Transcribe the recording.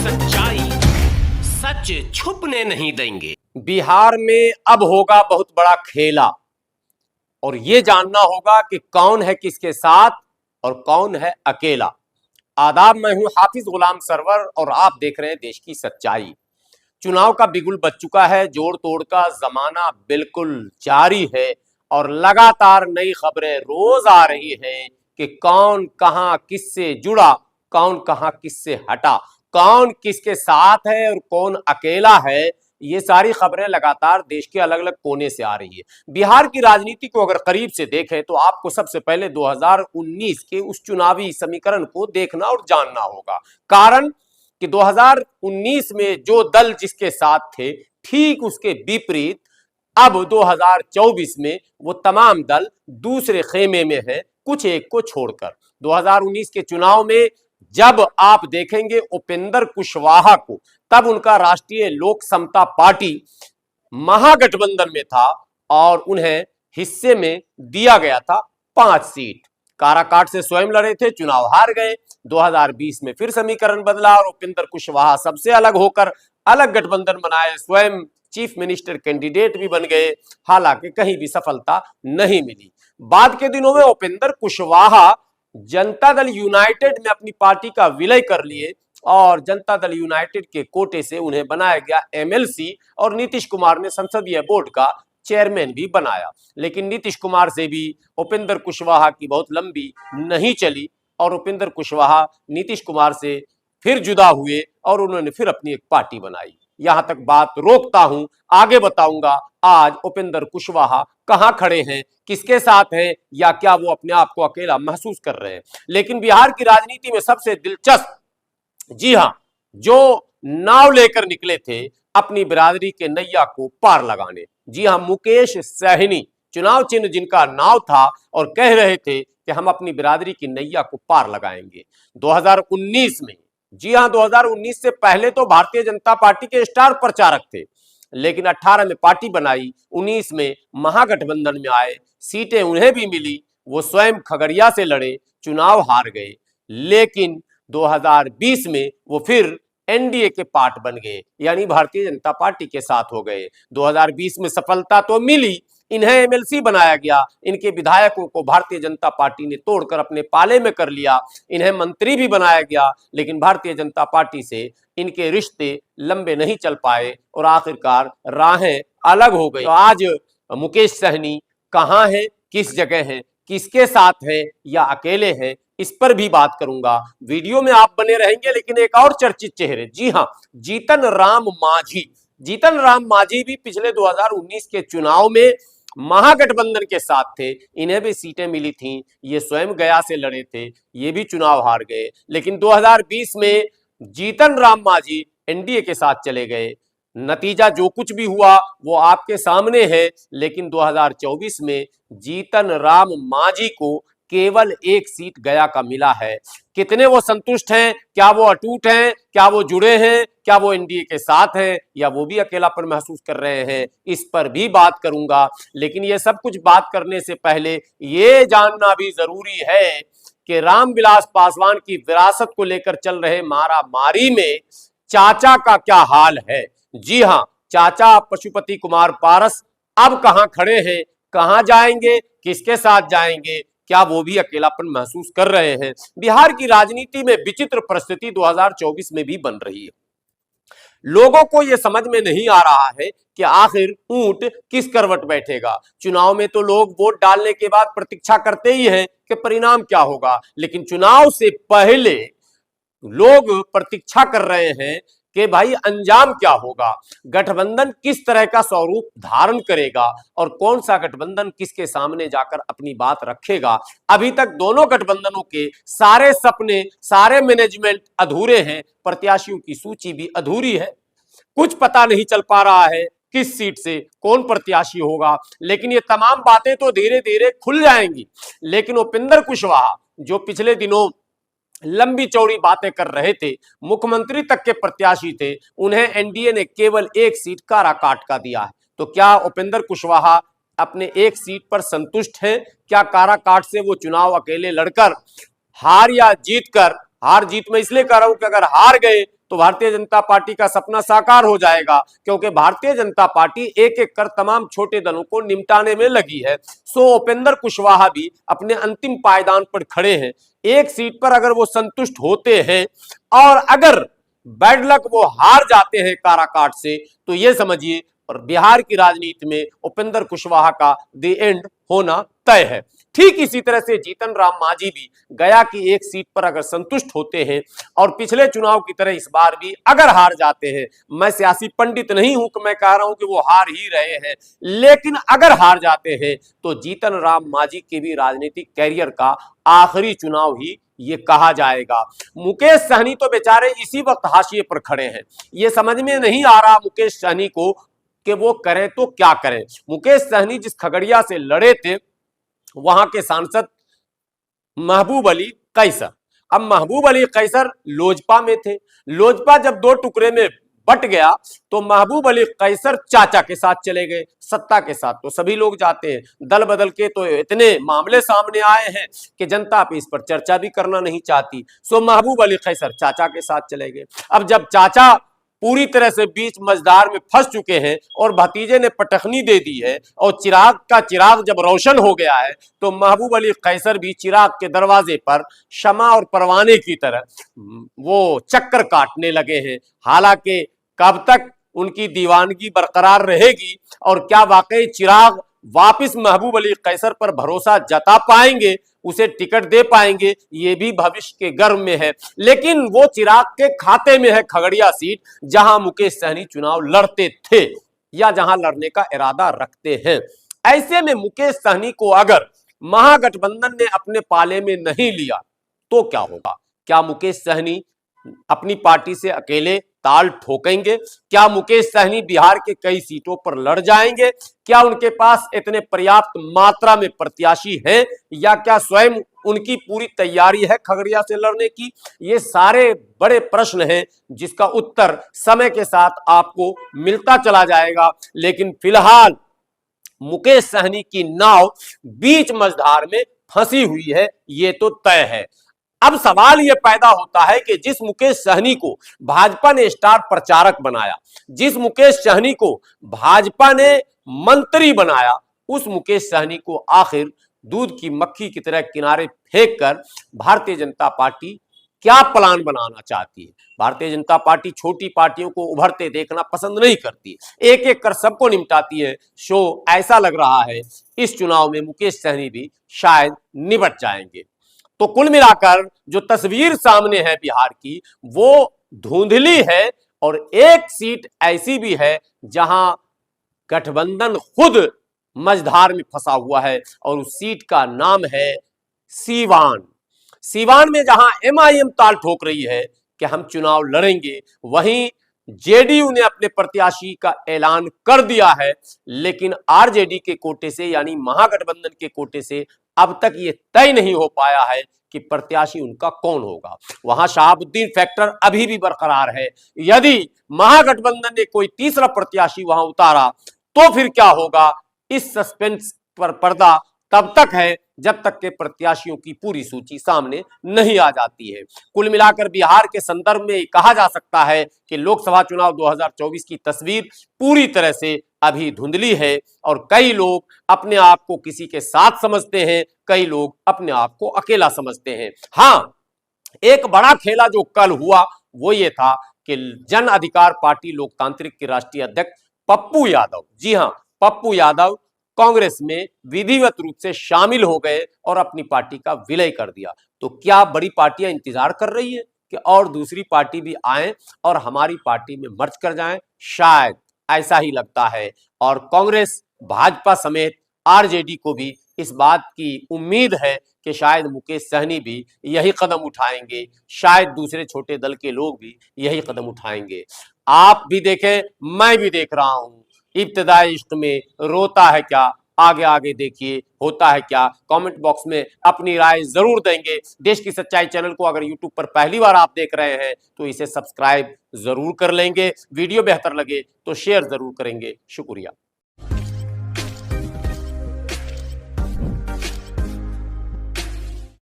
सच्चाई सच छुपने नहीं देंगे। बिहार में अब होगा बहुत बड़ा खेला और ये जानना होगा कि कौन है किसके साथ और कौन है अकेला। आदाब, मैं हूं हाफिज गुलाम सरवर और आप देख रहे हैं देश की सच्चाई। चुनाव का बिगुल बज चुका है, जोड़ तोड़ का जमाना बिल्कुल जारी है और लगातार नई खबरें रोज आ रही हैं कि कौन कहां किससे जुड़ा, कौन कहां किससे हटा, कौन किसके साथ है और कौन अकेला है। ये सारी खबरें लगातार देश के अलग अलग कोने से आ रही है। बिहार की राजनीति को अगर करीब से देखें तो आपको सबसे पहले 2019 के उस चुनावी समीकरण को देखना और जानना होगा। कारण कि 2019 में जो दल जिसके साथ थे, ठीक उसके विपरीत अब 2024 में वो तमाम दल दूसरे खेमे में है, कुछ एक को छोड़कर। 2019 के चुनाव में जब आप देखेंगे उपेंद्र कुशवाहा को, तब उनका राष्ट्रीय लोक समता पार्टी महागठबंधन में था और उन्हें हिस्से में दिया गया था 5 सीट। काराकाट से स्वयं लड़े थे, चुनाव हार गए। 2020 में फिर समीकरण बदला और उपेंद्र कुशवाहा सबसे अलग होकर अलग गठबंधन बनाए, स्वयं चीफ मिनिस्टर कैंडिडेट भी बन गए, हालांकि कहीं भी सफलता नहीं मिली। बाद के दिनों में उपेंद्र कुशवाहा जनता दल यूनाइटेड में अपनी पार्टी का विलय कर लिए और जनता दल यूनाइटेड के कोटे से उन्हें बनाया गया एमएलसी और नीतीश कुमार ने संसदीय बोर्ड का चेयरमैन भी बनाया। लेकिन नीतीश कुमार से भी उपेंद्र कुशवाहा की बहुत लंबी नहीं चली और उपेंद्र कुशवाहा नीतीश कुमार से फिर जुदा हुए और उन्होंने फिर अपनी एक पार्टी बनाई। यहां तक बात रोकता हूं, आगे बताऊंगा आज उपेंद्र कुशवाहा कहां खड़े हैं, किसके साथ हैं या क्या वो अपने आप को अकेला महसूस कर रहे हैं। लेकिन बिहार की राजनीति में सबसे दिलचस्प, जी हां, जो नाव लेकर निकले थे अपनी बिरादरी के नैया को पार लगाने, जी हां, मुकेश सहनी चुनाव चिन्ह जिनका नाव था और कह रहे थे कि हम अपनी बिरादरी की नैया को पार लगाएंगे 2019 में। जी हां, 2019 से पहले तो भारतीय जनता पार्टी के स्टार प्रचारक थे, लेकिन 18 में पार्टी बनाई, 19 में महागठबंधन में आए, सीटें उन्हें भी मिली, वो स्वयं खगड़िया से लड़े, चुनाव हार गए। लेकिन 2020 में वो फिर एनडीए के पार्ट बन गए, यानी भारतीय जनता पार्टी के साथ हो गए। 2020 में सफलता तो मिली, इन्हें एमएलसी बनाया गया, इनके विधायकों को भारतीय जनता पार्टी ने तोड़कर अपने पाले में कर लिया, इन्हें मंत्री भी बनाया गया, लेकिन भारतीय जनता पार्टी से इनके रिश्ते लंबे नहीं चल पाए और आखिरकार राहें अलग हो गई। तो आज मुकेश सहनी कहां है, किस जगह है, किसके साथ है या अकेले हैं, इस पर भी बात करूंगा। वीडियो में आप बने रहेंगे। लेकिन एक और चर्चित चेहरे, जी हां, जीतन राम मांझी। जीतन राम मांझी भी पिछले 2019 के चुनाव में महागठबंधन के साथ थे, इन्हें भी सीटें मिली थीं, ये स्वयं गया से लड़े थे, ये भी चुनाव हार गए। लेकिन 2020 में जीतन राम मांझी एनडीए के साथ चले गए। नतीजा जो कुछ भी हुआ वो आपके सामने है। लेकिन 2024 में जीतन राम मांझी को केवल 1 सीट गया का मिला है। कितने वो संतुष्ट हैं, क्या वो अटूट हैं, क्या वो जुड़े हैं, क्या वो एनडीए के साथ हैं या वो भी अकेलापन महसूस कर रहे हैं, इस पर भी बात करूंगा। लेकिन ये सब कुछ बात करने से पहले ये जानना भी जरूरी है कि रामविलास पासवान की विरासत को लेकर चल रहे मारामारी में चाचा का क्या हाल है। जी हां, चाचा पशुपति कुमार पारस अब कहां खड़े हैं, कहां जाएंगे, किसके साथ जाएंगे, क्या वो भी अकेलापन महसूस कर रहे हैं। बिहार की राजनीति में विचित्र परिस्थिति 2024 में भी बन रही है। लोगों को यह समझ में नहीं आ रहा है कि आखिर ऊंट किस करवट बैठेगा। चुनाव में तो लोग वोट डालने के बाद प्रतीक्षा करते ही हैं कि परिणाम क्या होगा, लेकिन चुनाव से पहले लोग प्रतीक्षा कर रहे हैं कि भाई अंजाम क्या होगा, गठबंधन किस तरह का स्वरूप धारण करेगा और कौन सा गठबंधन किसके सामने जाकर अपनी बात रखेगा। अभी तक दोनों गठबंधनों के सारे सपने, सारे मैनेजमेंट अधूरे हैं, प्रत्याशियों की सूची भी अधूरी है, कुछ पता नहीं चल पा रहा है किस सीट से कौन प्रत्याशी होगा। लेकिन ये तमाम बातें तो धीरे धीरे खुल जाएंगी। लेकिन उपेंद्र कुशवाहा जो पिछले दिनों लंबी चौड़ी बातें कर रहे थे, मुख्यमंत्री तक के प्रत्याशी थे, उन्हें एनडीए ने केवल 1 सीट काराकाट का दिया है। तो क्या उपेंद्र कुशवाहा अपने 1 सीट पर संतुष्ट हैं? क्या काराकाट से वो चुनाव अकेले लड़कर हार या जीत कर, हार जीत में इसलिए कह रहा हूं कि अगर हार गए तो भारतीय जनता पार्टी का सपना साकार हो जाएगा, क्योंकि भारतीय जनता पार्टी एक एक कर तमाम छोटे दलों को निपटाने में लगी है। सो उपेंद्र कुशवाहा भी अपने अंतिम पायदान पर खड़े हैं। एक सीट पर अगर वो संतुष्ट होते हैं और अगर बैड लक वो हार जाते हैं काराकाट से, तो ये समझिए और बिहार की राजनीति में उपेंद्र कुशवाहा का द एंड होना तय है। ठीक इसी तरह से जीतन राम मांझी भी गया की एक सीट पर अगर संतुष्ट होते हैं और पिछले चुनाव की तरह इस बार भी अगर हार जाते हैं, मैं सियासी पंडित नहीं हूं कि मैं कह रहा हूं कि वो हार ही रहे हैं, लेकिन अगर हार जाते हैं तो जीतन राम मांझी के भी राजनीतिक कैरियर का आखिरी चुनाव ही ये कहा जाएगा। मुकेश सहनी तो बेचारे इसी वक्त हाशिए पर खड़े हैं। ये समझ में नहीं आ रहा मुकेश सहनी को कि वो करें तो क्या करें। मुकेश सहनी जिस खगड़िया से लड़े थे वहां के सांसद महबूब अली कैसर, अब महबूब अली कैसर लोजपा में थे। लोजपा जब दो टुकड़े में बट गया तो महबूब अली कैसर चाचा के साथ चले गए। सत्ता के साथ तो सभी लोग जाते हैं, दल बदल के तो इतने मामले सामने आए हैं कि जनता अब इस पर चर्चा भी करना नहीं चाहती। सो महबूब अली कैसर चाचा के साथ चले गए। अब जब चाचा पूरी तरह से बीच मझधार में फंस चुके हैं और भतीजे ने पटखनी दे दी है और चिराग का चिराग जब रोशन हो गया है, तो महबूब अली कैसर भी चिराग के दरवाजे पर शमा और परवाने की तरह वो चक्कर काटने लगे हैं। हालांकि कब तक उनकी दीवानगी बरकरार रहेगी और क्या वाकई चिराग वापिस महबूब अली कैसर पर भरोसा जता पाएंगे, उसे टिकट दे पाएंगे, ये भी भविष्य के गर्भ में है। लेकिन वो चिराग के खाते में है खगड़िया सीट, जहां मुकेश सहनी चुनाव लड़ते थे या जहां लड़ने का इरादा रखते हैं। ऐसे में मुकेश सहनी को अगर महागठबंधन ने अपने पाले में नहीं लिया तो क्या होगा? क्या मुकेश सहनी अपनी पार्टी से अकेले ताल ठोकेंगे? क्या मुकेश सहनी बिहार के कई सीटों पर लड़ जाएंगे? क्या उनके पास इतने पर्याप्त मात्रा में प्रत्याशी हैं, या क्या स्वयं उनकी पूरी तैयारी है खगड़िया से लड़ने की? ये सारे बड़े प्रश्न हैं जिसका उत्तर समय के साथ आपको मिलता चला जाएगा। लेकिन फिलहाल मुकेश सहनी की नाव बीच मझधार में फंसी हुई है, ये तो तय है। अब सवाल यह पैदा होता है कि जिस मुकेश सहनी को भाजपा ने स्टार प्रचारक बनाया, जिस मुकेश सहनी को भाजपा ने मंत्री बनाया, उस मुकेश सहनी को आखिर दूध की मक्खी की तरह किनारे फेंक कर भारतीय जनता पार्टी क्या प्लान बनाना चाहती है? भारतीय जनता पार्टी छोटी पार्टियों को उभरते देखना पसंद नहीं करती, एक एक कर सबको निपटाती है। शो ऐसा लग रहा है इस चुनाव में मुकेश सहनी भी शायद निपट जाएंगे। तो कुल मिलाकर जो तस्वीर सामने है बिहार की, वो धुंधली है और एक सीट ऐसी भी है जहां गठबंधन खुद मझधार में फंसा हुआ है और उस सीट का नाम है सीवान। सीवान में जहां एमआईएम ताल ठोक रही है कि हम चुनाव लड़ेंगे, वहीं जेडीयू ने अपने प्रत्याशी का ऐलान कर दिया है, लेकिन आरजेडी के कोटे से यानी महागठबंधन के कोटे से अब तक ये तय नहीं हो पाया है कि प्रत्याशी उनका कौन होगा। वहां शहाबुद्दीन फैक्टर अभी भी बरकरार है। यदि महागठबंधन ने कोई तीसरा प्रत्याशी वहां उतारा तो फिर क्या होगा, इस सस्पेंस पर पर्दा तब तक है जब तक के प्रत्याशियों की पूरी सूची सामने नहीं आ जाती है। कुल मिलाकर बिहार के संदर्भ में कहा जा सकता है कि लोकसभा चुनाव 2024 की तस्वीर पूरी तरह से अभी धुंधली है और कई लोग अपने आप को किसी के साथ समझते हैं, कई लोग अपने आप को अकेला समझते हैं। हाँ, एक बड़ा खेला जो कल हुआ वो ये था कि जन अधिकार पार्टी लोकतांत्रिक के राष्ट्रीय अध्यक्ष पप्पू यादव, जी हां, पप्पू यादव कांग्रेस में विधिवत रूप से शामिल हो गए और अपनी पार्टी का विलय कर दिया। तो क्या बड़ी पार्टियां इंतजार कर रही है कि और दूसरी पार्टी भी आए और हमारी पार्टी में मर्ज कर जाएं? शायद ऐसा ही लगता है। और कांग्रेस, भाजपा समेत आरजेडी को भी इस बात की उम्मीद है कि शायद मुकेश सहनी भी यही कदम उठाएंगे, शायद दूसरे छोटे दल के लोग भी यही कदम उठाएंगे। आप भी देखें, मैं भी देख रहा हूं, इब्तिदाई इश्क में रोता है क्या, आगे आगे देखिए होता है क्या। कमेंट बॉक्स में अपनी राय जरूर देंगे। देश की सच्चाई चैनल को अगर यूट्यूब पर पहली बार आप देख रहे हैं तो इसे सब्सक्राइब जरूर कर लेंगे। वीडियो बेहतर लगे तो शेयर जरूर करेंगे। शुक्रिया।